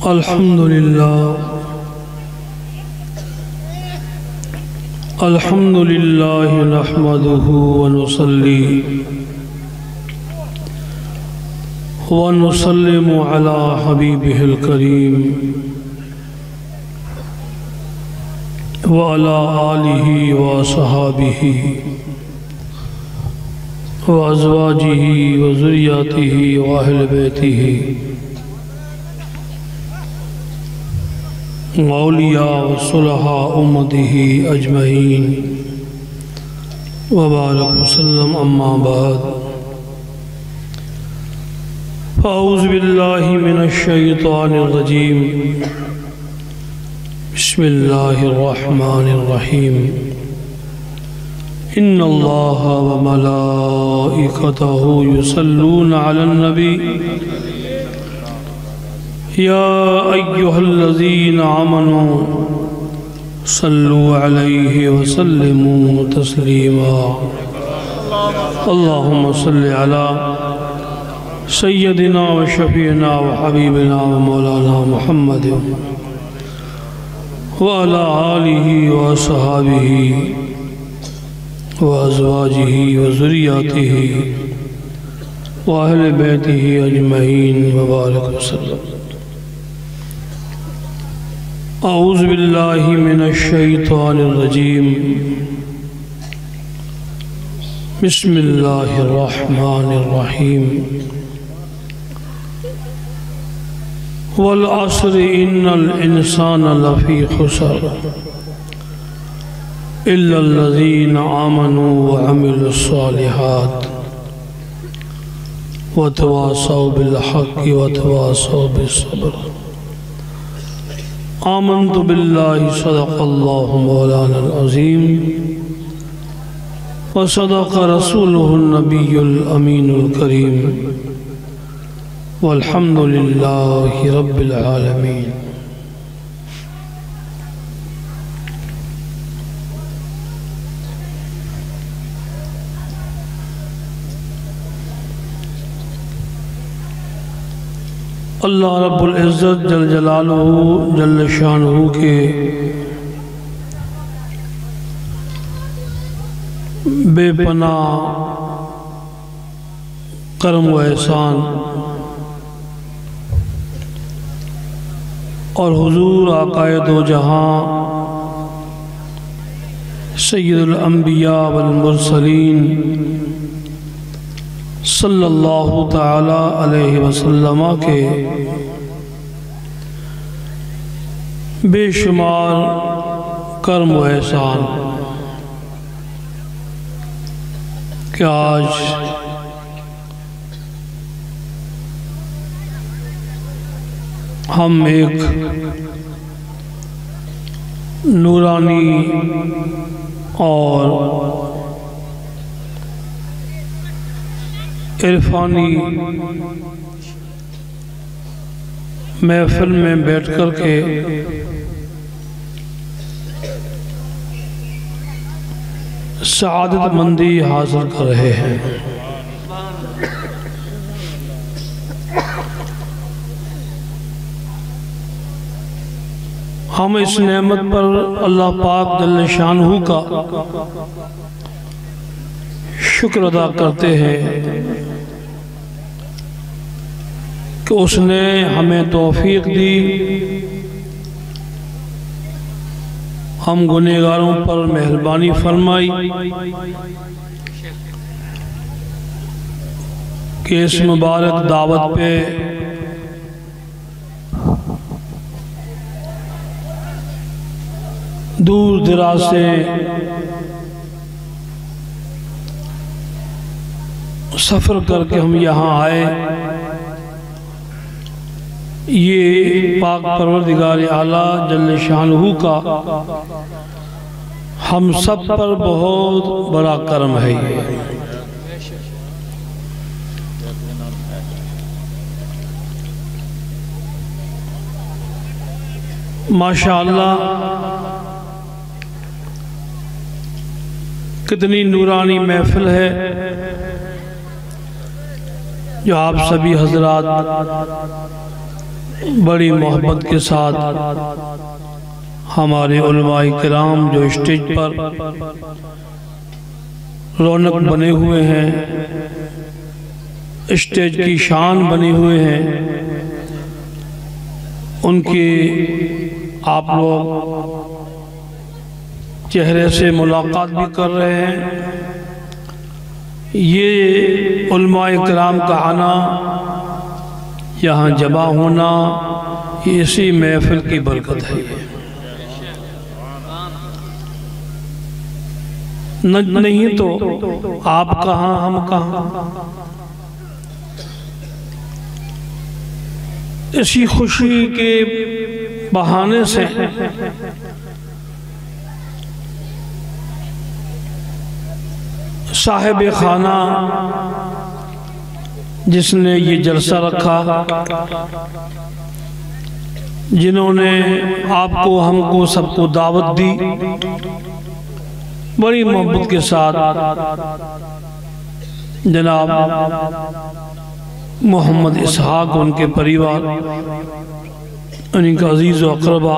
अल्हम्दुलिल्लाह नहमदुहु व नुसल्ली व नुसल्लिमु अला हबीबिहिल करीम व अला आलिहि व सहाबिहि व अज़वाजिहि व ज़ुर्रिय्यतिहि व अहले बैतिहि औलिया व सुलहा उम्मतिही अजमईन व बारक वसल्लम अम्मा बाद फ़अऊज़ु बिल्लाहि मिनश शैतानिर रजीम बिस्मिल्लाहिर रहमानिर रहीम इन्नल्लाहा व मलाइकतहु युसल्लूना अलन नबी या अय्युहल्लज़ीना आमनू सल्लु अलैहि व सल्लिमू तस्लीमा अल्लाहुम्मा सल्लि अला सय्यदिना व शफीना व हबीबिना व मौलाना मुहम्मद व अला आलिहि व सहाबिहि व अज़वाजिहि व ज़ुर्रिय्यतिहि व अहले बैतिहि अजमईन व बारक वसल्लम। औज़ु बिल्लाहि मिनश शैतानिर रजीम बिस्मिल्लाहिर रहमानिर रहीम वल अस्र इन्नल इंसाना लफ़ी खुसर इल्लल्लज़ीना आमनू व अमिलुस सालिहात व तवासौ बिल हक़्क़ि व तवासौ बिस सब्र। आमन्तु बिल्लाहि सदक़ल्लाहु मौलानल अज़ीम व सदक़ रसूलुहुन नबियुल अमीनुल करीम वल्हम्दुलिल्लाहि रब्बिल आलमीन। अल्लाह रब्बुल इज़्ज़त जल जलालुहु जल शानुहु के बेपनाह करम व एहसान और हुजूर आक़ाए दो जहां सय्यदुल अंबिया वल मुरसलीन सल्लल्लाहु ताला अलैहि वसल्लम के बेशुमार कर्म व एहसान कि आज हम एक नूरानी और इरफानी महफिल में बैठ कर के सआदत मंदी हासिल कर रहे हैं। हम इस नेमत पर अल्लाह पाक जल्ल शानुहु का शुक्र अदा करते हैं कि उसने हमें तौफीक दी, हम गुनहगारों पर मेहरबानी फरमाई कि इस मुबारक दावत पे दूर दराज से सफ़र करके हम यहाँ आए। ये पाक परवरदिगार आला जल्ल शानुहु का हम सब पर बहुत बड़ा करम है। ये माशाअल्लाह कितनी नूरानी महफिल है जो आप सभी हजरात बड़ी मोहब्बत के साथ हमारे उलमाए किराम जो स्टेज पर रौनक बने हुए हैं, स्टेज की शान बने हुए हैं, उनकी आप लोग चेहरे से मुलाकात भी कर रहे हैं। ये उलमाए किराम का आना, यहाँ जमा होना, इसी महफिल की बरकत है। नहीं तो आप कहाँ हम कहाँ। इसी खुशी के बहाने से साहिब खाना जिसने ये जलसा रखा, जिन्होंने आपको हमको सबको दावत दी, बड़ी मोहब्बत के साथ जनाब मोहम्मद इसहाक, उनके परिवार, उनका अजीज़ व अक़रबा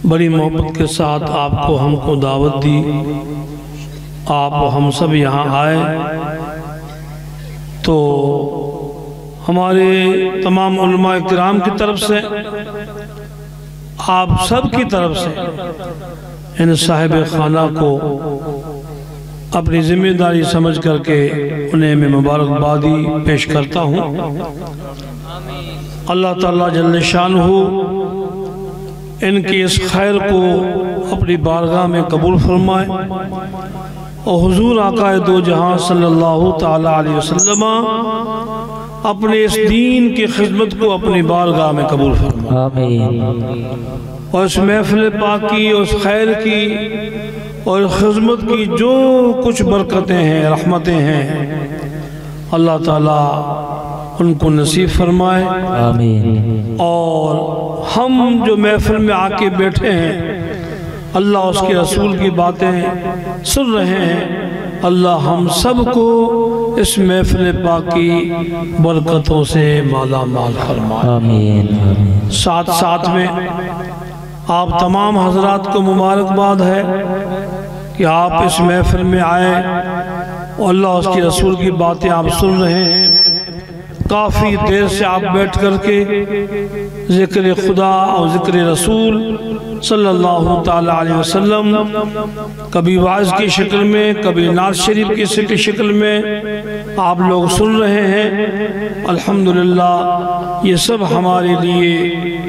बड़ी मोहब्बत के साथ आपको हमको दावत दी। आप हम सब यहाँ आए तो हमारे तमाम उलमाए किराम की तरफ से, आप सब की तरफ से इन साहिब खाना को अपनी जिम्मेदारी समझ करके उन्हें मैं मुबारकबादी पेश करता हूँ। अल्लाह ताला जल्ल शानुहु इनके इस खैर को अपनी बारगाह में कबूल फरमाए और हुजूर आका दो जहां सल्लल्लाहु ताला अलैहि वसल्लम अपने इस दीन की खिदमत को अपनी बारगाह में कबूल फरमाए और इस महफिल पाक की, उस खैर की और खिदमत की जो कुछ बरकतें हैं, रहमतें हैं, अल्लाह ताला उनको नसीब फरमाए। आमीन। और हम जो महफिल में आके बैठे हैं, अल्लाह उसके रसूल की बातें सुन रहे हैं, अल्लाह हम सब को इस महफिल पाक की बरकतों से माला माल फरमाए। आमीन। साथ साथ में आप तमाम हजरात को मुबारकबाद है कि आप इस महफिल में आए और अल्लाह उसके रसूल की बातें आप सुन रहे हैं। काफ़ी देर से आप बैठ करके ज़िक्र खुदा और ज़िक्र रसूल सल्लल्लाहु ताला अलैहि वसल्लम, कभी वाज़ की शक्ल में, कभी नात शरीफ की शक्ल में आप लोग सुन रहे हैं। अल्हम्दुलिल्लाह, ये सब हमारे लिए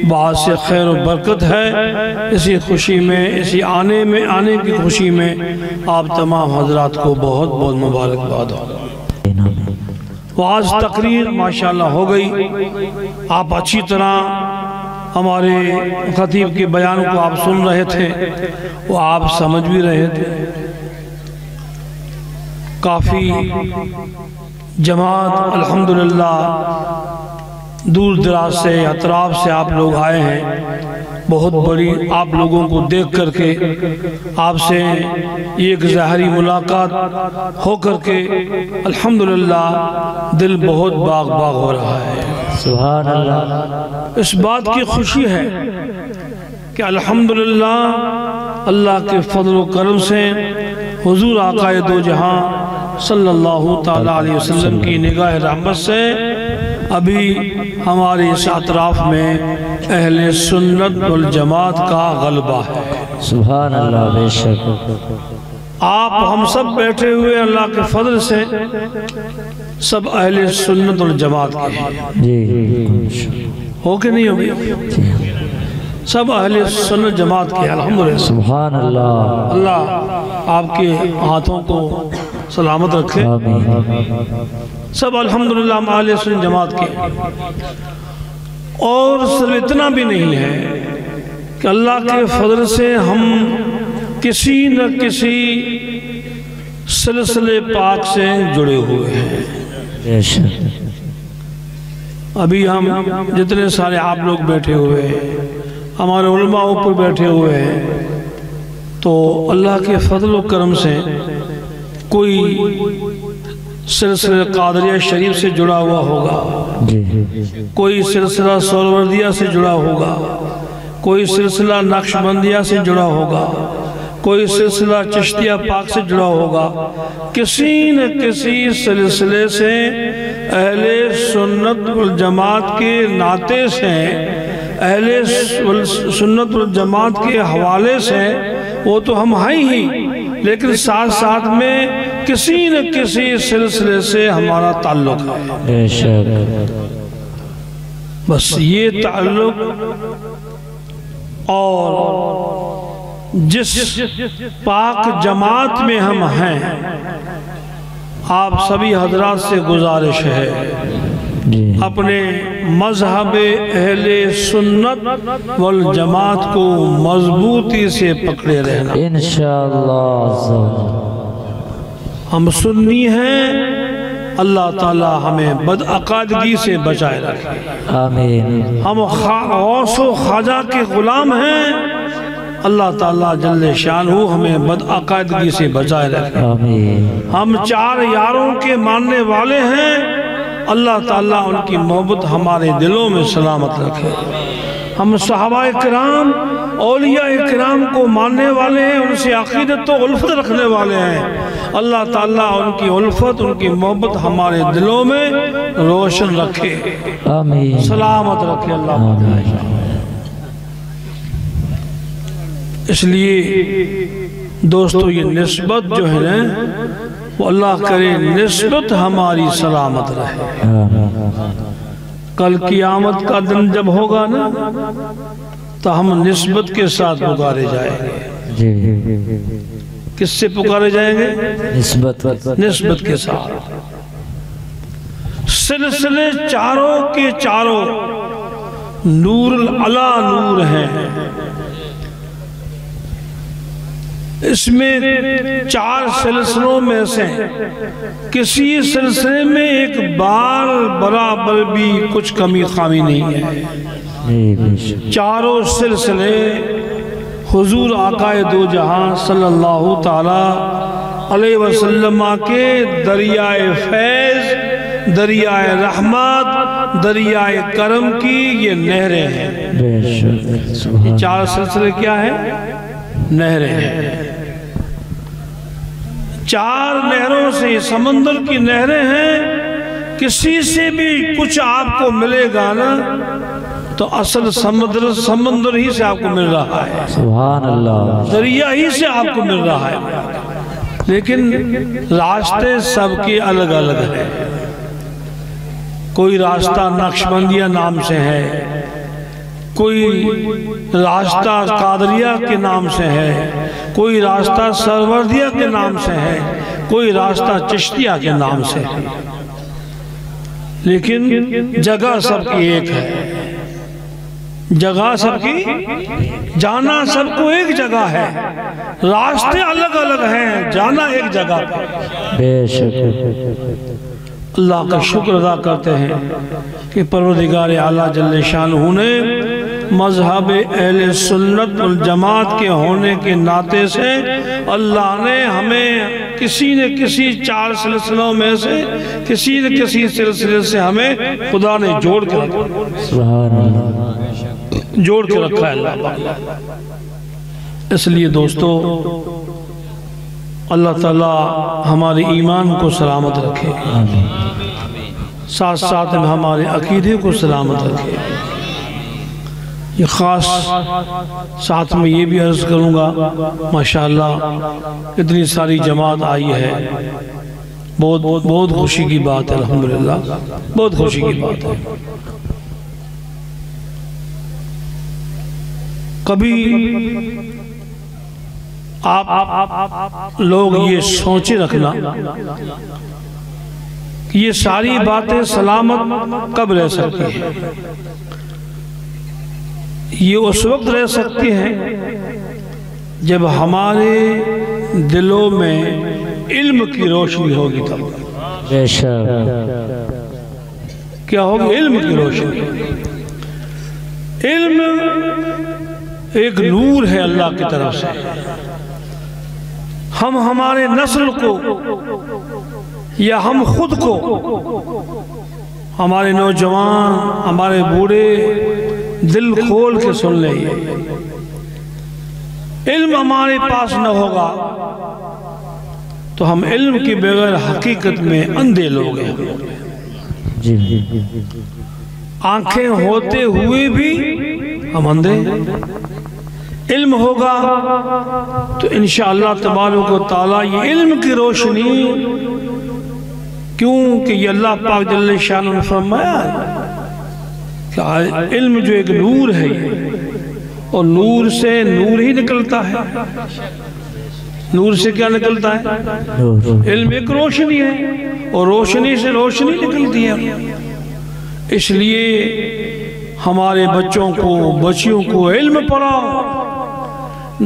बात से खैर और बरकत है। इसी खुशी में, इसी आने की खुशी में आप तमाम हजरात को बहुत बहुत मुबारकबाद हो। वाज़ तकरीर माशाल्लाह हो गई। आप अच्छी तरह हमारे खतीब के बयान को आप सुन रहे थे, वो आप समझ भी रहे थे। काफ़ी जमात अल्हम्दुलिल्लाह दूर दराज से, अतराफ से आप लोग आए हैं। बहुत बड़ी आप लोगों को देख करके, आपसे एक ज़ाहरी मुलाकात हो करके अल्हम्दुलिल्लाह दिल बहुत बाग बाग हो रहा है। सुभान अल्लाह। इस बात की खुशी है कि अल्हम्दुलिल्लाह अल्लाह के फजल व करम से हुजूर आका दो जहां सल्लल्लाहु ताला अलैहि वसल्लम की निगाह रहमत से अभी हमारे इस अतराफ में अहले सुन्नत वल जमात का गलबा है। सुभान अल्लाह। बेशक आप हम सब बैठे हुए अल्लाह के फजल से सब अहले सुन्नत वल जमात के जी हो के नहीं हो गई, सब अहले सुन्नत जमात के अल्हम्दुलिल्लाह। सुभान अल्लाह। अल्लाह आपके हाथों को सलामत रखे। सब अल्हम्दुलिल्लाह अहले सुन्नत जमात के। और सिर्फ इतना भी नहीं है कि अल्लाह के फजल से हम किसी न किसी सिलसिले पाक से जुड़े हुए हैं। अभी हम जितने सारे आप लोग बैठे हुए हैं, हमारे उलमा ऊपर बैठे हुए हैं, तो अल्लाह के फजल व करम से कोई सिलसिला कादरिया शरीफ से जुड़ा हुआ होगा, कोई सिलसिला सोहरवर्दिया से जुड़ा होगा, कोई सिलसिला नक्शबंदिया से जुड़ा होगा, कोई सिलसिला चिश्तिया पाक से जुड़ा होगा। किसी न किसी सिलसिले से अहले सुन्नत वल जमात के नाते से, अहले सुन्नत वल जमात के हवाले से वो तो हम हैं ही, लेकिन साथ साथ में किसी न किसी सिलसिले से हमारा ताल्लुक है। बस ये ताल्लुक और जिस पाक जमात में हम हैं, आप सभी हजरात से गुजारिश है अपने मजहब अहले सुन्नत वल जमात को मजबूती से पकड़े रहना। इंशाअल्लाह हम सुन्नी हैं, अल्लाह ताला हमें बदअक़ादगी से बचाए रखे। आमीन। हम गौसो ख्वाजा के गुलाम हैं, अल्लाह ताला जल्ले शानहू हमें बदअक़ादगी से बचाए रखे। आमीन। हम चार यारों के मानने वाले हैं, अल्लाह ताला उनकी मोहब्बत हमारे दिलों में सलामत रखे। हम सहाबाए किराम औलिया किराम को मानने वाले हैं, उनसे अक़ीदत तो उल्फत रखने वाले हैं। अल्लाह ताला उनकी उल्फत, उनकी मोहब्बत हमारे दिलों में रोशन रखे, आमीन, सलामत रखे अल्लाह। इसलिए दोस्तों ये निस्बत जो है ना, वो अल्लाह करे निस्बत हमारी सलामत रहे। कल क़यामत का दिन जब होगा ना, तो हम निस्बत के साथ पुकारे जाएंगे। किससे पुकारे जाएंगे? निस्बत के साथ। सिलसिले चारों के चारों नूरुल अला नूर हैं। इसमें चार सिलसिलों में से किसी सिलसिले में एक बार बराबर भी कुछ कमी खामी नहीं है। चारों सिलसिले हुजूर आकाए दो जहां सल्लल्लाहु ताला अलैहि वसल्लम के दरियाए फैज़, दरियाए रहमत, दरियाए करम की ये नहरें हैं। चार सिलसिले क्या है? नहरें हैं। चार नहरों से, समंदर की नहरें हैं। किसी से भी कुछ आपको मिलेगा ना, तो असल समंदर ही से आपको मिल रहा है, सुभान अल्लाह, दरिया ही से आपको मिल रहा है। लेकिन रास्ते सबके अलग अलग हैं। कोई रास्ता नक्शबंदिया नाम से है, कोई रास्ता कादरिया के नाम से है, कोई रास्ता सरवर्दिया के नाम से है, कोई रास्ता चिश्तिया के नाम से है, लेकिन जगह सबकी एक है। जगह सबकी, जाना सबको एक जगह है, रास्ते अलग अलग हैं, जाना एक जगह पे। बेशक अल्लाह का शुक्र अदा करते हैं कि परवरदिगार आला जल्ले शानहू ने मजहब अहले सुन्नत वल जमात के होने के नाते से अल्लाह ने हमें किसी न किसी चार सिलसिलों में से किसी न किसी सिलसिले से हमें खुदा ने जोड़ के रखा है अल्लाह। इसलिए दोस्तों अल्लाह ताला हमारे ईमान को सलामत रखे, साथ साथ में हमारे अकीदे को सलामत रखे। ये ख़ास साथ में ये भी अर्ज़ करूँगा, माशाअल्लाह इतनी सारी जमात आई है, बहुत बहुत खुशी की बात है, अल्हम्दुलिल्लाह बहुत खुशी की बात है। कभी आप लोग ये सोचे रखना कि ये सारी बातें सलामत कब रह सकती हैं। ये उस वक्त रह सकती हैं जब हमारे दिलों में इल्म की रोशनी होगी। तब क्या होगी? इल्म की रोशनी। इल्म एक नूर है अल्लाह की तरफ से। हम हमारे नस्ल को या हम खुद को, हमारे नौजवान, हमारे बूढ़े दिल खोल के सुन ले, इल्म हमारे पास न होगा तो हम इल्म के बगैर हकीकत में अंधे लोग हैं। आंखें होते हुए भी हम अंधे। इल्म होगा तो इंशाअल्लाह तबारक व तआला ये इल्म की रोशनी, क्योंकि ये अल्लाह पाक जल्ले शान ने फरमाया कि इल्म जो एक नूर है और नूर से नूर ही निकलता है। नूर से क्या निकलता है? इल्म एक रोशनी है और रोशनी से रोशनी निकलती है। इसलिए हमारे बच्चों को, बच्चियों को इल्म पढ़ाओ,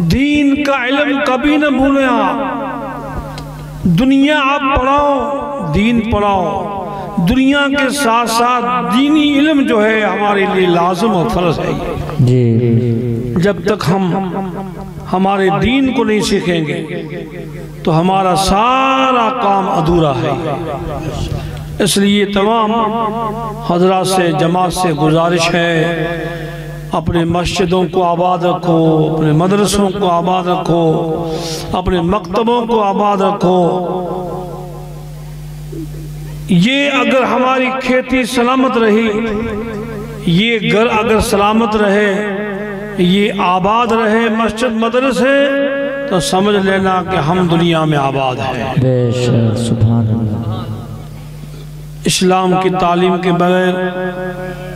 दीन का इल्म कभी न भूलें आप। दुनिया आप पढ़ाओ, दीन पढ़ाओ, दुनिया के साथ साथ दीनी इल्म जो है हमारे लिए लाज़िम और फर्ज है जी। जब तक हम हमारे दीन को नहीं सीखेंगे तो हमारा सारा काम अधूरा है। इसलिए तमाम हजरात से, जमात से गुजारिश है, अपने मस्जिदों को आबाद रखो, अपने मदरसों को आबाद रखो, अपने मकतबों को आबाद रखो। ये अगर हमारी खेती सलामत रही, ये घर अगर सलामत रहे, ये आबाद रहे, मस्जिद मदरसे, तो समझ लेना कि हम दुनिया में आबाद हैं। बेशक, सुभान अल्लाह। इस्लाम की तालीम के बगैर,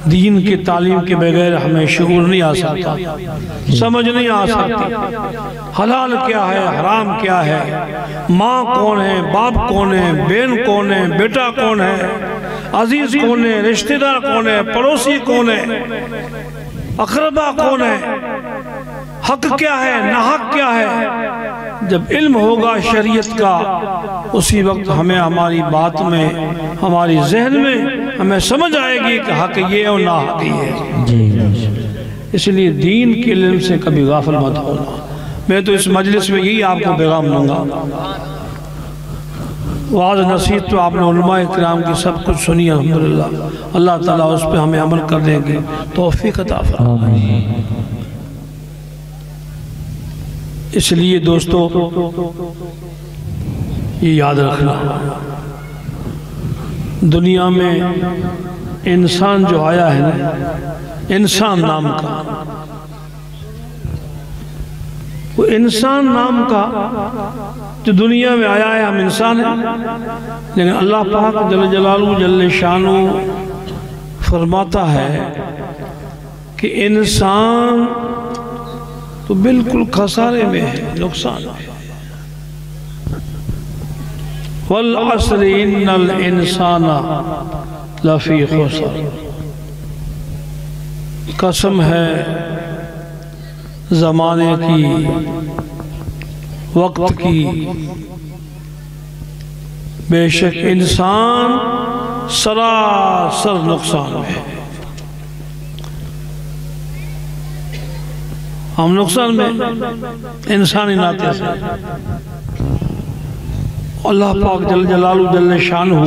दीन की तालीम के बगैर हमें शऊर नहीं आ सकता, समझ नहीं आ सकती। हलाल क्या है, हराम क्या है, माँ कौन है, बाप कौन है, बहन कौन है, बेटा कौन है, अजीज कौन है, रिश्तेदार कौन है, पड़ोसी कौन है, अकरबा कौन है, हक क्या है, नाहक क्या है। जब इल्म होगा शरीयत का, उसी वक्त हमें हमारी बात में, हमारी जहन में हमें समझ आएगी कि हक ये और ना हक ये। इसलिए दीन के इल्म से कभी गाफिल मत होना। मैं तो इस मजलिस में यही आपको पैगाम दूंगा। वाज़ नसीहत तो आपने उलमाए किराम की सब कुछ सुनी अल्हम्दुलिल्लाह। अल्लाह ताला उस पर हमें अमल करने की तौफीक अता फरमाए। इसलिए दोस्तों ये याद रखना, दुनिया में इंसान जो आया है ना, इंसान नाम का, वो इंसान नाम का जो दुनिया में आया है, हम इंसान हैं। लेकिन अल्लाह पाक जल्ल जलालू जल्ल शानू फरमाता है कि इंसान तो बिल्कुल खसारे में है, नुकसान है। वल अस्र इन्नल इंसाना लफी खुसर, कसम है ज़माने की, वक्त की, बेशक इंसान सरासर नुकसान में है। हम नुकसान में इंसानी नाते से। अल्लाह पाक जल जलालू जल्ल शानहू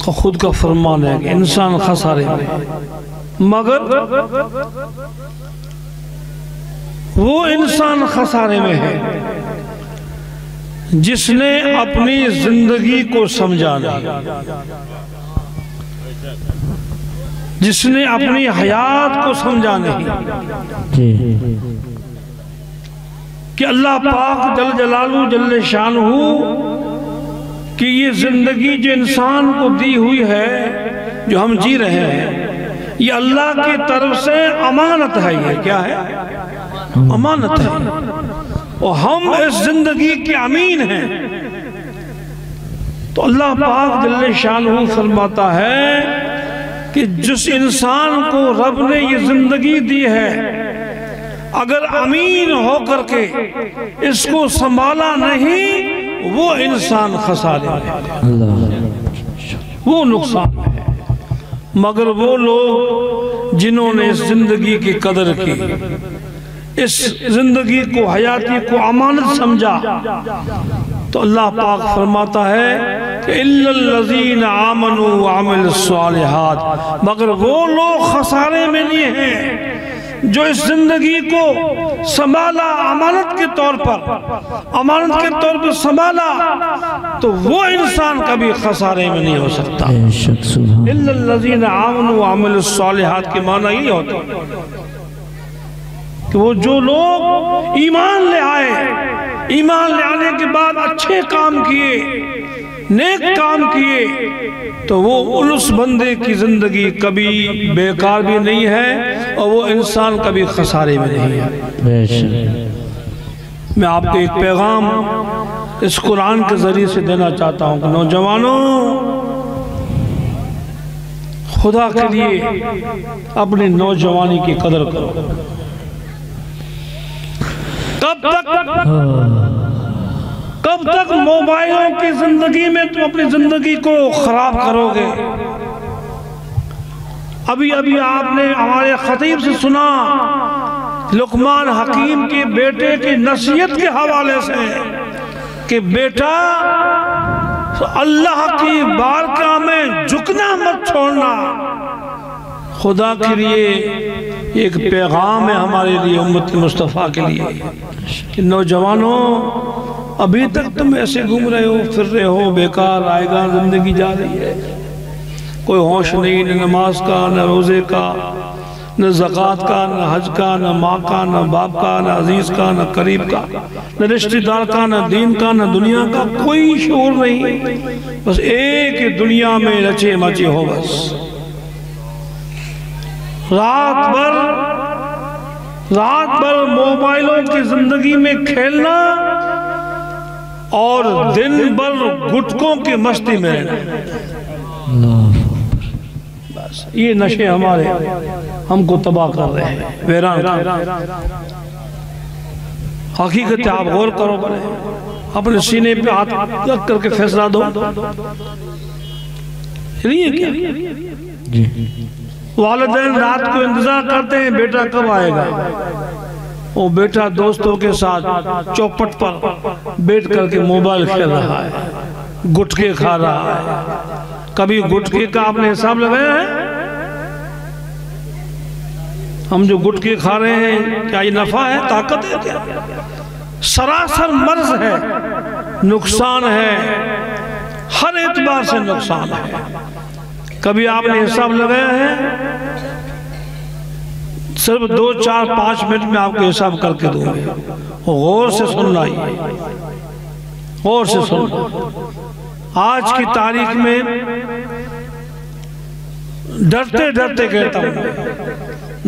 का खुद का फरमान है कि इंसान खसारे में, मगर वो इंसान खसारे में है जिसने अपनी जिंदगी को समझा नहीं, जिसने अपनी हयात को समझा नहीं कि अल्लाह पाक जल जलालू जल्ल शानहू कि ये जिंदगी जो इंसान को दी हुई है, जो हम जी रहे हैं, ये अल्लाह की तरफ से अमानत है। ये क्या है? अमानत है, और हम इस जिंदगी के अमीन हैं। तो अल्लाह पाक जल्ल शानहू फरमाता है कि जिस इंसान को रब ने ये जिंदगी दी है, अगर अमीन हो करके इसको संभाला नहीं, वो इंसान खसारे में, वो नुकसान है। मगर वो लोग जिन्होंने इस जिंदगी की कदर की, इस जिंदगी को, हयाती को अमानत समझा, तो अल्लाह पाक फरमाता है कि इल्लल्लज़ीना आमनू व अमिलुस्सालिहात, मगर वो लोग खसारे में नहीं हैं जो इस जिंदगी को संभाला अमानत के तौर पर संभाला, तो वो इंसान कभी खसारे में नहीं हो सकता। इल्लल्लज़ीना आमनू व अमिलुस्सालिहात के माना ये होता कि वो जो लोग ईमान ले आए, ईमान ले आने के बाद अच्छे काम किए, नेक काम किए, तो वो उस बंदे की जिंदगी कभी बेकार भी नहीं है और वो इंसान कभी खसारे में नहीं है। मैं आपको एक पैगाम इस कुरान के जरिए से देना चाहता हूँ कि नौजवानों, खुदा के लिए अपनी नौजवानी की कदर करो। कब तक मोबाइलों की जिंदगी में तुम अपनी जिंदगी को खराब करोगे? अभी अभी आपने हमारे खतीब से सुना लुकमान हकीम के बेटे की नसीहत के हवाले से कि बेटा अल्लाह की बारगाह में झुकना मत छोड़ना। खुदा के लिए एक पैगाम है हमारे लिए, उम्मत मुस्तफ़ा के लिए कि नौजवानों, अभी तक तुम ऐसे घूम रहे हो, फिर रहे हो, बेकार आएगा, जिंदगी जा रही है, कोई होश नहीं, न नमाज का, न रोज़े का, न ज़कात का, न हज का, न माँ का, न बाप का, न अजीज़ का, न करीब का, न रिश्तेदार का, न दीन का, न दुनिया का, कोई शऊर नहीं, बस एक ही दुनिया में रचे मचे हो। बस रात भर मोबाइलों की जिंदगी में खेलना और दिन भर गुटकों की मस्ती में रहना। बस ये नशे हमारे हमको तबाह कर रहे हैं, वैरान। हकीकत आप गौर करो, अपने सीने पे हाथ रख करके फैसला दो, नहीं है क्या? वालिदैन रात को इंतजार करते हैं बेटा कब आएगा। वो बेटा दोस्तों के साथ चौपट पर बैठ करके मोबाइल खेल रहा है, गुटखे खा रहा है। कभी गुटखे का आपने हिसाब लगाया है? हम जो गुटखे खा रहे हैं, क्या ये नफा है, ताकत है क्या? सरासर मर्ज है, नुकसान है, हर एतबार से नुकसान है। कभी आपने हिसाब लगाया है? सिर्फ 2, 4, 5 मिनट में आपको हिसाब करके दूंगे, गौर से सुनना ही, गौर से सुनना। आज की तारीख में डरते डरते कहता हूँ,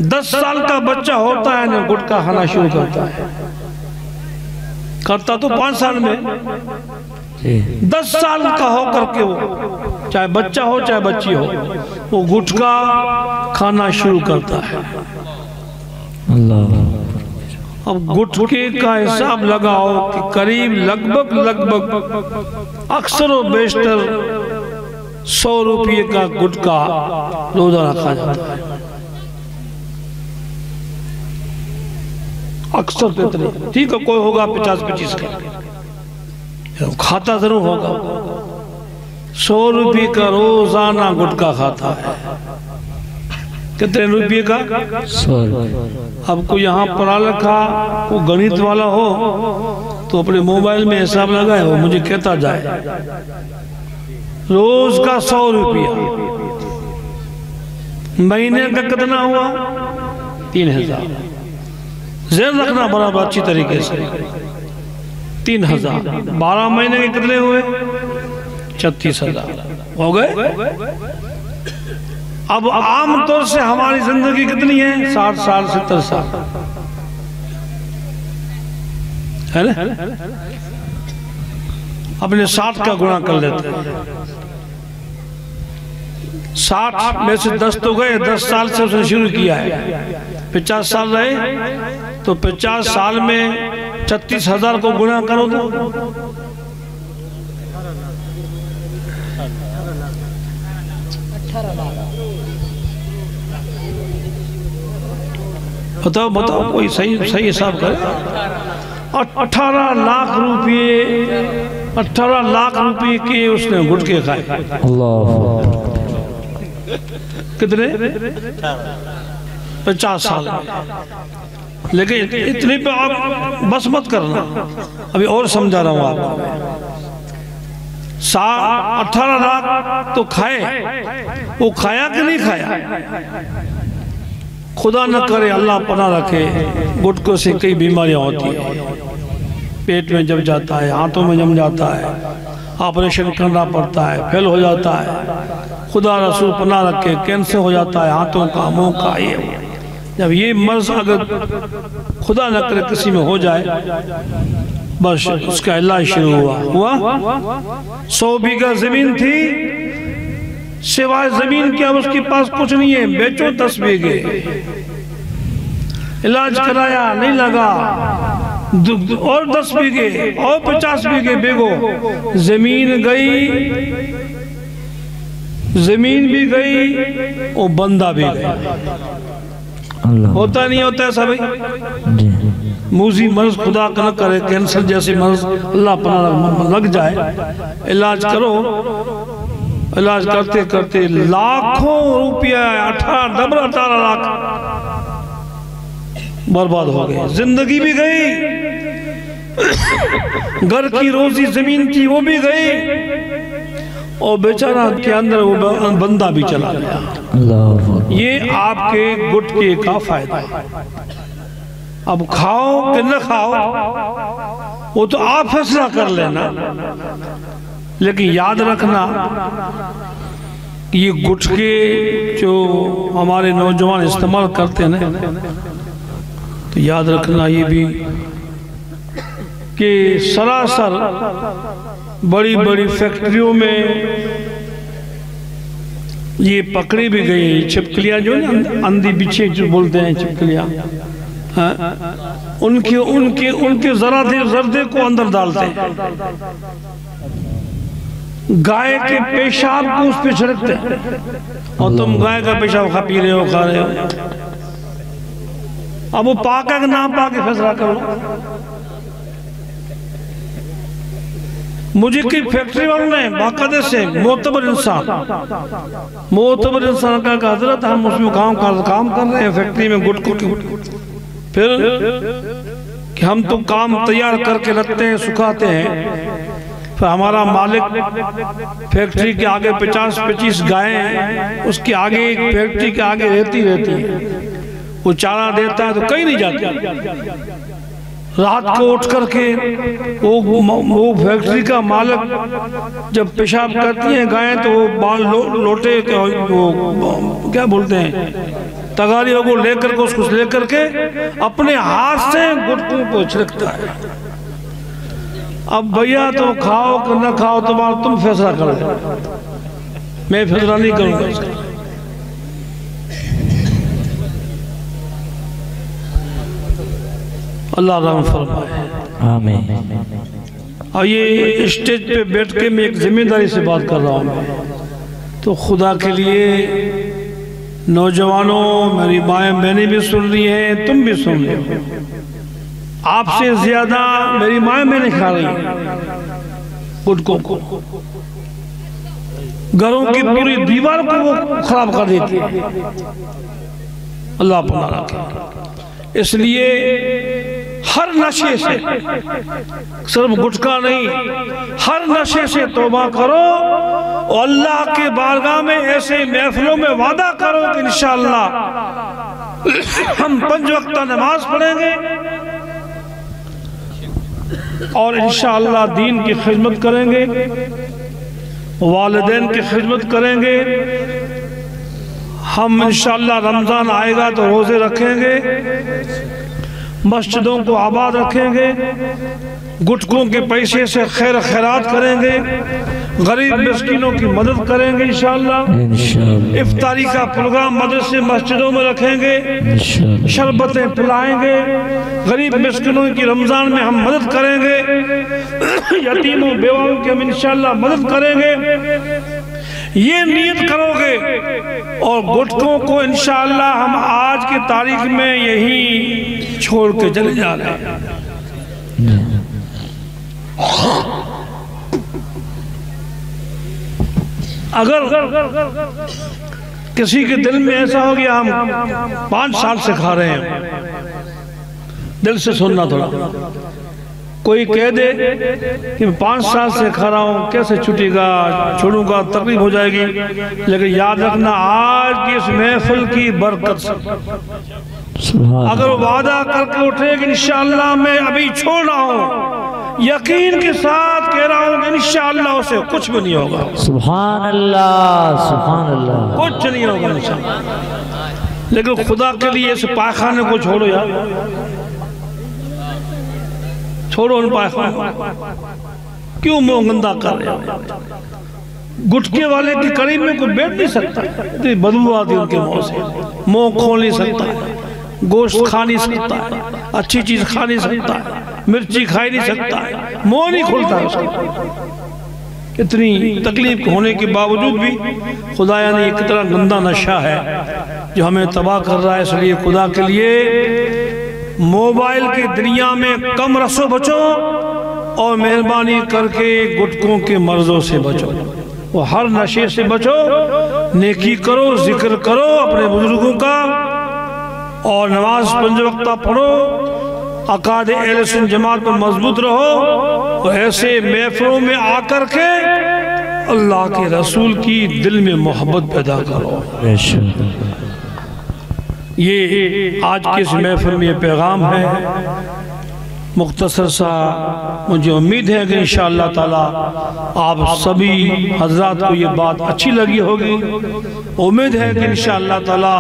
10 साल का बच्चा होता है ना, गुटखा खाना शुरू करता है, करता तो 5 साल में, 10 साल का हो करके वो, चाहे बच्चा हो चाहे बच्ची हो, वो गुटखा खाना शुरू करता है। अब गुटखे का हिसाब लगाओ कि करीब लगभग अक्सर व बेशतर 100 रुपये का गुटखा रोजाना खा जाता है। अक्सर तो इतने, ठीक है, कोई होगा 50-25 का, खाता जरूर होगा। 100 रुपये का रोजाना गुटखा खाता है। कितने रुपये का? 100। अब कोई यहाँ पढ़ा लिखा, कोई गणित वाला हो तो अपने मोबाइल में हिसाब लगाए, वो मुझे कहता जाए रोज का 100 रुपया, महीने का कितना हुआ? 3000। ज़हन रखना बराबर अच्छी तरीके से, 3000, 12 महीने के कितने हुए? 36,000 हो गए। अब आमतौर से हमारी जिंदगी कितनी है? 60 साल 70 साल है ना? अपने 60 का गुणा कर लेते हैं। 60 में से 10 तो गए, 10 साल से उसने शुरू किया है, 50 साल रहे, तो 50 साल में 36,000 को गुणा करो तो बताओ कोई सही हिसाब करे। 18 लाख रुपये 18 लाख रुपए के उसने गुटके खाए। अल्लाह कितने? 50 साल। लेकिन इतने पे आप बस मत करना, अभी और समझा रहा हूं आपको। 18 लाख तो खाए, वो खाया कि नहीं खाया? खुदा न करे, अल्लाह पनाह रखे, गुटकों से कई बीमारियां होती है। पेट में जम जाता है, हाथों में जम जाता है, ऑपरेशन करना पड़ता है, फेल हो जाता है। खुदा रसूल पनाह रखे, कैंसर हो जाता है हाथों का, मुंह का। ये जब ये मर्ज अगर खुदा न करे किसी में हो जाए, बस उसका इलाज शुरू हुआ। 100 बीघा जमीन थी, सिवाय जमीन के अब उसके पास कुछ नहीं है। बेचो 10 बीघे, इलाज कराया नहीं लगा, और 10 बीघे और 50 बीघे बेगो। जमीन गई, जमीन भी गई और बंदा भी गया। होता नहीं होता ऐसा भाई? मूजी मर्ज खुदा न करे, कैंसर जैसे मर्ज अल्लाह पनाह लग जाए, इलाज करो। इलाज करते करते लाखों रुपया, 18 लाख बर्बाद हो गए। जिंदगी भी गई, घर की रोजी जमीन की वो भी गई, और बेचारा के अंदर वो बंदा भी चला गया। ये आपके गुटके का फायदा है। अब खाओ कि न खाओ वो तो आप फैसला कर लेना, लेकिन याद रखना ये गुटके जो हमारे नौजवान इस्तेमाल करते हैं ना, तो याद रखना ये भी कि सरासर बड़ी बड़ी फैक्ट्रियों में ये पकड़ी भी गई। छिपकलियां जो ना, अंधी बिच्छे जो बोलते हैं छिपकलियां, उनके उनके उनके जर्दे को अंदर डालते हैं, गाय के पेशाब को उस पे छिड़कते हैं, और तुम गाय का पेशाब पी रहे हो, खा रहे हो। अब वो पाका का नाम पाके फैसला करो। मुझे की फैक्ट्री वालों ने बाकायदे से मोतबर इंसान का हजरत, हम उसमें काम कर रहे हैं फैक्ट्री में गुटकों की, फिर कि हम तो काम तैयार करके रखते हैं, सुखाते हैं, फिर हमारा मालिक फैक्ट्री के आगे 50-25 गायें हैं, उसके आगे एक फैक्ट्री के आगे रहती है, वो चारा देता है तो कहीं नहीं जाती। रात को उठ करके वो फैक्ट्री का मालिक जब पेशाब करती है गायें, तो वो बाल लोटे वो क्या बोलते हैं, तगारियों को लेकर के उसको लेकर के अपने हाथ से गुटकों को छिड़कता है। अब भैया तो खाओ कि न खाओ, तुम फैसला करो, मैं फैसला नहीं करूंगा इसका। अल्लाह रहम फरमाए, आमीन। और ये स्टेज पे बैठ के मैं एक जिम्मेदारी से बात कर रहा हूँ, तो खुदा के लिए नौजवानों, मेरी माएँ बहनें भी सुन रही हैं, तुम भी सुन रहे हो। आपसे ज्यादा मेरी माएँ बहनें खा रही हैं गुटकों को, घरों की पूरी दीवार को वो खराब कर देती है। अल्लाह पनाह रखे। इसलिए हर नशे से, सिर्फ गुटखा नहीं, हर नशे से तौबा करो और अल्लाह के बारगाह में ऐसे महफिलों में वादा करो कि इंशाअल्लाह हम 5 वक्त नमाज पढ़ेंगे और इंशाअल्लाह दीन की खिदमत करेंगे, वालिदैन की खिदमत करेंगे। हम इंशाअल्लाह रमज़ान आएगा तो रोज़े रखेंगे, मस्जिदों को आबाद रखेंगे, गुटकों के पैसे से खैर खैरात करेंगे, गरीब मिस्किनों की मदद करेंगे इंशाअल्लाह। इफ्तारी का प्रोग्राम मदरसे मस्जिदों में रखेंगे, शरबतें पिलाएंगे, गरीब मिस्किनों की रमज़ान में हम मदद करेंगे, यतीमों बेवाओं की हम इंशाअल्लाह मदद करेंगे। ये नियत करोगे और गुटकों को इंशाअल्लाह हम आज की तारीख में यही छोड़ के चले जा रहे हैं। अगर किसी के दिल में ऐसा हो गया हम 5 साल से खा रहे हैं, दिल से सुनना थोड़ा, कोई कह दे कि 5 साल से खा रहा हूं, कैसे छूटेगा, छोड़ूंगा तकलीफ हो जाएगी, लेकिन याद रखना आज की इस महफिल की बरकत से अगर वादा करके उठे कि इंशाअल्लाह मैं अभी छोड़ रहा हूं, यकीन के साथ कह रहा हूं कि इंशाअल्लाह उसे कुछ भी नहीं होगा। सुभान अल्लाह, सुभान अल्लाह, कुछ नहीं होगा इंशाअल्लाह। लेकिन खुदा के लिए इस पायखाने को छोड़ो यार, छोड़ो उन पायखाने, क्यों मुंह गंदा कर रहे हो? गुटके वाले की करीब में कोई बैठ नहीं सकता, इतनी बदबू आती उनके मुंह से, मुंह खोल नहीं सकता, गोश्त खा नहीं सकता है, अच्छी चीज खा नहीं सकता है, मिर्ची खा नहीं सकता है, मुंह नहीं खुलता है उसका। इतनी तकलीफ होने के बावजूद भी खुदाया ने एक तरह गंदा नशा है जो हमें तबाह कर रहा है। इसलिए खुदा के लिए मोबाइल की दुनिया में कम रसो बचो और मेहरबानी करके गुटकों के मर्जों से बचो, वो हर नशे से बचो, नेकी करो, जिक्र करो अपने बुजुर्गों का, और नमाज 5 वक्ता पढ़ो, अकाद अहले सुन्नत जमात में मजबूत रहो, और ऐसे महफिलों में आकर के अल्लाह के रसूल की दिल में मोहब्बत पैदा करो। ये आज के इस महफिल में ये पैगाम है मुख्तसर सा। मुझे उम्मीद है कि इंशाअल्लाह ताला आप सभी हजरात को ये बात अच्छी लगी होगी। उम्मीद है कि इंशाअल्लाह ताला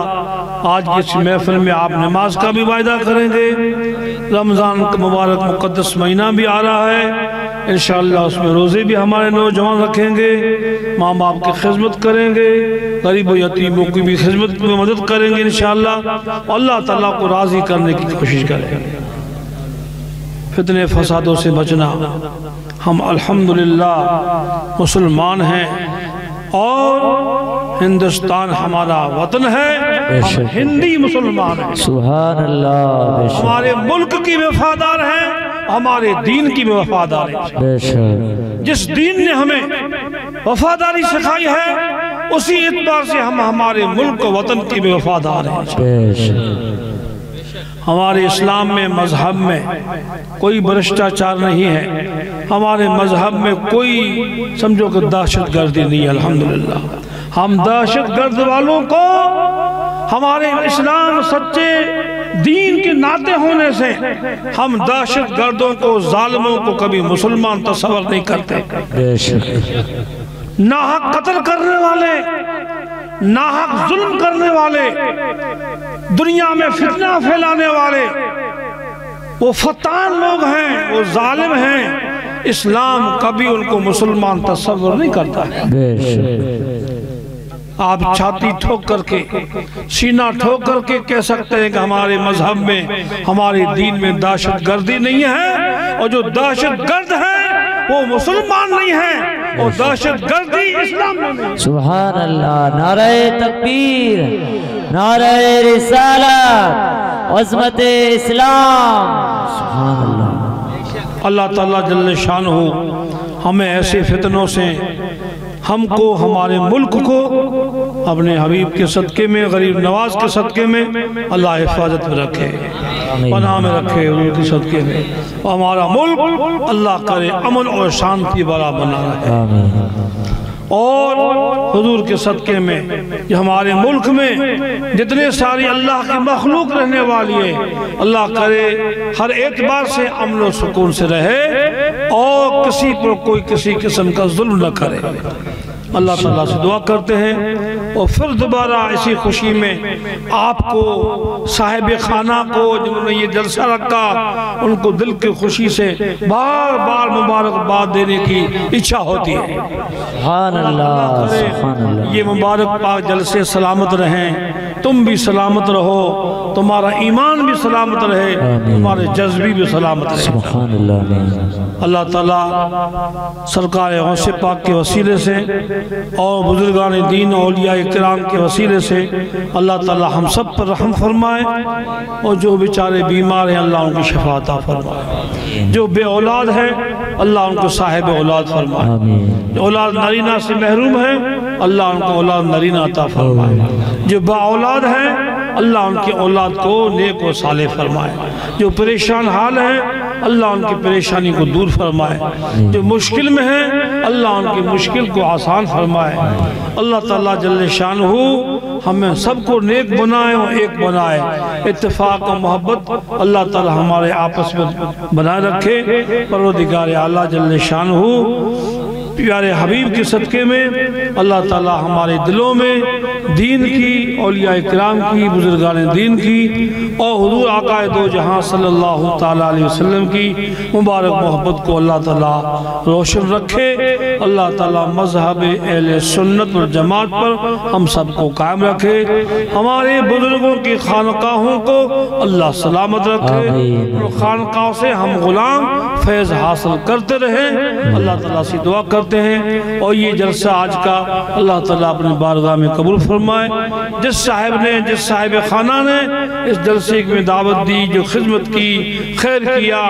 आज की इस महफिल में आप नमाज का भी वायदा करेंगे। रमज़ान का मुबारक मुक़द्दस महीना भी आ रहा है, इंशाअल्लाह उसमें रोज़े भी हमारे नौजवान रखेंगे, माँ बाप की खिदमत करेंगे, गरीबों यतीमों की भी खिदमत में मदद करेंगे इंशाअल्लाह। अल्लाह ताला को राज़ी करने की कोशिश करेंगे। फितने फसादों से बचना, हम अल्हम्दुलिल्लाह मुसलमान हैं और हिंदुस्तान हमारा वतन है, हम हिंदी मुसलमान हैं। सुभान अल्लाह, हमारे मुल्क की वफादार हैं, हमारे दीन की भी वफादार हैं। जिस दीन ने हमें वफादारी सिखाई है उसी एतबार से हम हमारे मुल्क वतन की भी वफादार हैं। हमारे इस्लाम में मजहब में कोई भ्रष्टाचार नहीं है, हमारे मजहब में कोई समझो कि दहशतगर्दी नहीं है। अल्हम्दुलिल्लाह हम दहशतगर्द वालों को हमारे इस्लाम सच्चे दीन के नाते होने से हम दहशतगर्दों को, जालिमों को कभी मुसलमान तस्वर नहीं करते। नाहक कत्ल करने वाले, नाहक जुल्म करने वाले, दुनिया में फितना फैलाने वाले वो फतान लोग हैं, वो जालिम हैं। इस्लाम कभी उनको मुसलमान तस्वर नहीं करता है। आप छाती ठोक करके, सीना ठोक करके कह सकते हैं कि हमारे मजहब में, हमारे दीन में दहशतगर्दी नहीं है, और जो दहशतगर्द है वो मुसलमान नहीं है, और दहशतगर्दी इस्लाम में नहीं। सुभान अल्लाह, नारे तकबीर, नारे रिसालत, अज़मते इस्लाम। सुभान अल्लाह। अल्लाह ताला जल्ले शानहू हमें ऐसे फितनों से, हमको, हमारे मुल्क को अपने हबीब के सदके में, गरीब नवाज के सदके में अल्लाह हिफाजत में रखे, पनाह में रखे उनके सदके में, और हमारा मुल्क अल्लाह करे अमन और शांति वाला बना रहे। और हुजूर के सदके में जो हमारे मुल्क में जितने सारी अल्लाह की मखलूक रहने वाली है, अल्लाह करे हर एतबार से अमन और सुकून से रहे और किसी पर कोई किसी किस्म का जुल्म न करे। अल्लाह ताला से दुआ करते हैं। और फिर दोबारा इसी खुशी में आपको, साहिब खाना को जिन्होंने ये जलसा रखा, उनको दिल की खुशी से बार बार मुबारकबाद देने की इच्छा होती है। सुभान अल्लाह, सुभान अल्लाह। ये मुबारक पाक जलसे सलामत रहें, तुम भी सलामत रहो, तुम्हारा ईमान भी सलामत रहे, तुम्हारे जज्बी भी सलामत रहे। सुभान अल्लाह। अल्लाह ताला सरकार गौसे पाक के वसीले से और बुजुर्गान दीन औलिया इकराम के वसीले से अल्लाह ताला हम सब पर रहम फरमाए, और जो बेचारे बीमार हैं अल्लाह उनकी शफा अता फरमाए, जो बे औलाद है अल्लाह उनको साहिब औलाद फरमाए, जो औलाद नरीना से महरूम है अल्लाह उनको औलाद नरीना अता फरमाए, जो बा औलाद है अल्लाह उनकी औलाद को नेक व साले फरमाए, जो परेशान हाल है अल्लाह उनकी परेशानी को दूर फरमाए, जो मुश्किल में है अल्लाह उनकी मुश्किल को आसान फरमाए। अल्लाह ताला जल्ले शानहू हमें सबको नेक बनाए और एक बनाए, इत्तेफाक और मोहब्बत अल्लाह ताला हमारे आपस में बनाए रखे। परवरदिगार आला जल्ले शानहू प्यारे हबीब के सदक़े में अल्लाह ताला हमारे दिलों में दीन की, औलिया इकराम की, बुजुर्गान दीन की और हुजूर आकाए दो जहां सल्लल्लाहु ताला अलैहि वसल्लम की मुबारक मोहब्बत को अल्लाह ताला रोशन रखे। अल्लाह ताला मज़हब अहले सुन्नत वल जमात पर हम सबको कायम रखे। हमारे बुजुर्गों की खानकाहों को अल्लाह सलामत रखे, और खानकाहों से हम गुलाम फैज़ हासिल करते रहे। अल्लाह ताला से दुआ करते हैं, और ये जलसा आज का अल्लाह ताला अपनी बारगाह में कबूल फरमाए। जिस साहिब ने, जिस साहिब खाना ने इस जलसे में दावत दी, जो खिदमत की, खैर किया,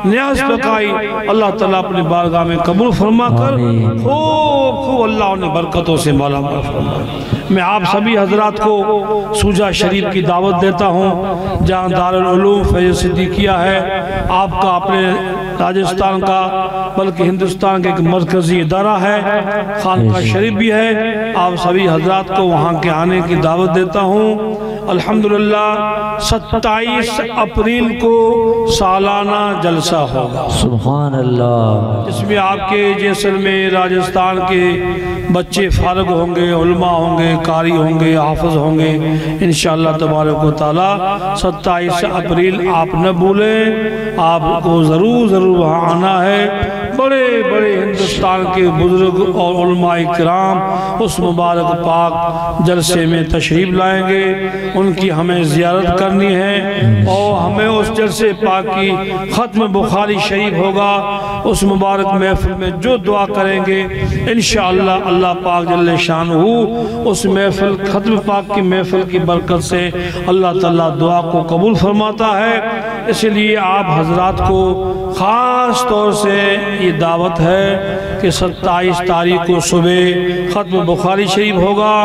न्याज पकाई, अल्लाह ताला अपनी बारगाह में कबूल फरमा कर खूब खूब अल्लाह उन्हें बरकतों से मालामाल फरमाए। मैं आप सभी हजरात को सूजा शरीफ की दावत देता हूँ, जहाँ दारुल उलूम फैज़ सिद्दीकिया है, आपका अपने राजस्थान का बल्कि हिंदुस्तान का एक मरकजी इदारा है, खानका शरीफ भी है। आप सभी हजरात को वहाँ के आने की दावत देता हूँ। अल्हम्दुलिल्लाह 27 अप्रैल को सालाना जलसा होगा, सुभान अल्लाह, जिसमें आपके जैसलमेर राजस्थान के बच्चे फारग होंगे, उलमा होंगे, कारी होंगे, हाफिज होंगे इंशाअल्लाह तबारक व तआला। 27 अप्रैल आप न भूलें, आपको ज़रूर ज़रूर वहाँ आना है। बड़े बड़े हिंदुस्तान के बुजुर्ग और उलमा इकराम उस मुबारक पाक जलसे में तशरीफ़ लाएंगे, उनकी हमें ज़ियारत करनी है, और हमें उस जलसे पाक की ख़त्म बुखारी शरीफ होगा। उस मुबारक महफिल में जो दुआ करेंगे इंशाअल्लाह अल्लाह पाक जल्ले शानहू उस महफिल ख़त्म पाक की महफिल की बरकत से अल्लाह ताला दुआ को कबूल फरमाता है। इसलिए आप हजरात को ख़ास तौर से ये दावत है कि 27 तारीख को सुबह ख़त्म बुखारी शरीफ होगा,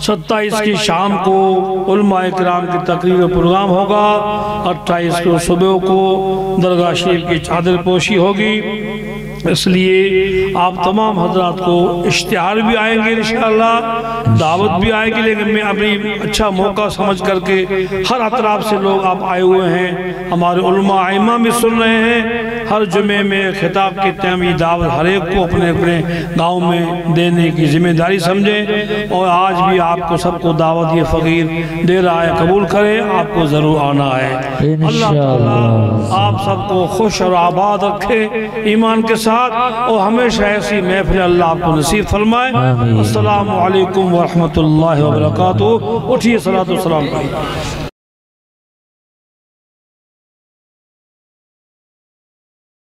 27 की शाम को उलमा इकराम की तकरीर और प्रोग्राम होगा, 28 को सुबह को दरगाह शरीफ की चादर पोशी होगी। इसलिए आप तमाम हजरात को इश्तिहार भी आएंगे इंशाअल्लाह, दावत भी आएगी, लेकिन मैं अभी अच्छा मौका समझ करके हर अतराफ से लोग आप आए हुए हैं, हमारे उलमा आइमा भी सुन रहे हैं। हर जुमे में खिताब के टाइम ये दावत हर एक को अपने अपने गाँव में देने की जिम्मेदारी समझें, और आज भी आपको सबको दावत ये फ़कीर दे रहा है, कबूल करें, आपको ज़रूर आना है। अल्लाह ताला आप सबको खुश और आबाद रखे ईमान के साथ, और हमेशा ऐसी महफिल अल्लाह आपको नसीब फरमाए। अस्सलामु अलैकुम व रहमतुल्लाहि व बरकातुहू। उठिए सलातो सलाम।